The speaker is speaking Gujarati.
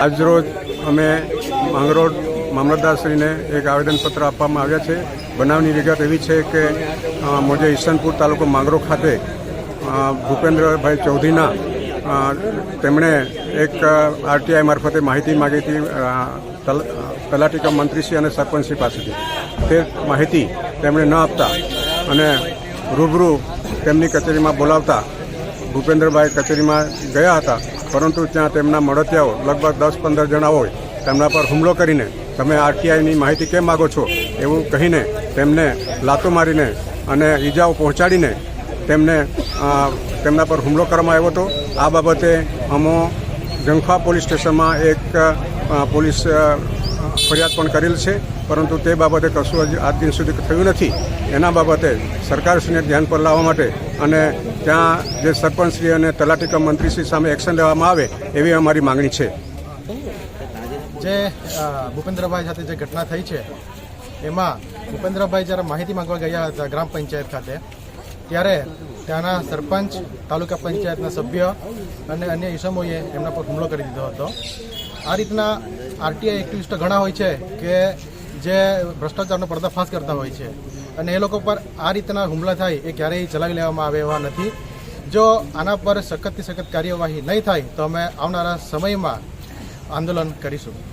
આજરોજ અમે માંગરોળ મામલતદારશ્રીને એક આવેદનપત્ર આપવામાં આવ્યા છે. બનાવની વિગત એવી છે કે મોજે ઈસનપુર તાલુકો માંગરોળ ખાતે ભૂપેન્દ્રભાઈ ચૌધરીના તેમણે એક આરટીઆઈ મારફતે માહિતી માગી હતી તલાટી કમ મંત્રીશ્રી અને સરપંચશ્રી પાસેથી. તે માહિતી તેમણે ન આપતા અને રૂબરૂ તેમની કચેરીમાં બોલાવતા ભૂપેન્દ્રભાઈ કચેરીમાં ગયા હતા, પરંતુ ત્યાં તેમના મળતિયાઓ લગભગ 10-15 જણા હોય તેમના પર હુમલો કરીને તમે આરટીઆઈની માહિતી કેમ માગો છો એવું કહીને તેમને લાતો મારીને અને ઈજાઓ પહોંચાડીને તેમના પર હુમલો કરવામાં આવ્યો હતો. આ બાબતે અમો જંખવા પોલીસ સ્ટેશનમાં એક પોલીસ ફરિયાદ પણ કરેલ છે, પરંતુ તે બાબતે કશું આજ દિન સુધી થયું નથી. એના બાબતે સરકારશ્રીને ધ્યાન પર લાવવા માટે અને ત્યાં જે સરપંચશ્રી અને તલાટી કમ મંત્રીશ્રી સામે એક્શન લેવામાં આવે એવી અમારી માંગણી છે. જે ભૂપેન્દ્રભાઈ સાથે જે ઘટના થઈ છે એમાં ભૂપેન્દ્રભાઈ જ્યારે માહિતી માંગવા ગયા હતા ગ્રામ પંચાયત ખાતે, ત્યારે ત્યાંના સરપંચ, તાલુકા પંચાયતના સભ્ય અને અન્ય ઈસમોએ એમના પર હુમલો કરી દીધો હતો. આ રીતના આરટીઆઈ એક્ટિવિસ્ટો ઘણા હોય છે કે જે ભ્રષ્ટાચારનો પર્દાફાશ કરતા હોય છે, અને એ લોકો પર આ રીતના હુમલા થાય એ ક્યારેય ચલાવી લેવામાં આવે એવા નથી. જો આના પર સખતથી સખત કાર્યવાહી નહીં થાય તો અમે આવનારા સમયમાં આંદોલન કરીશું.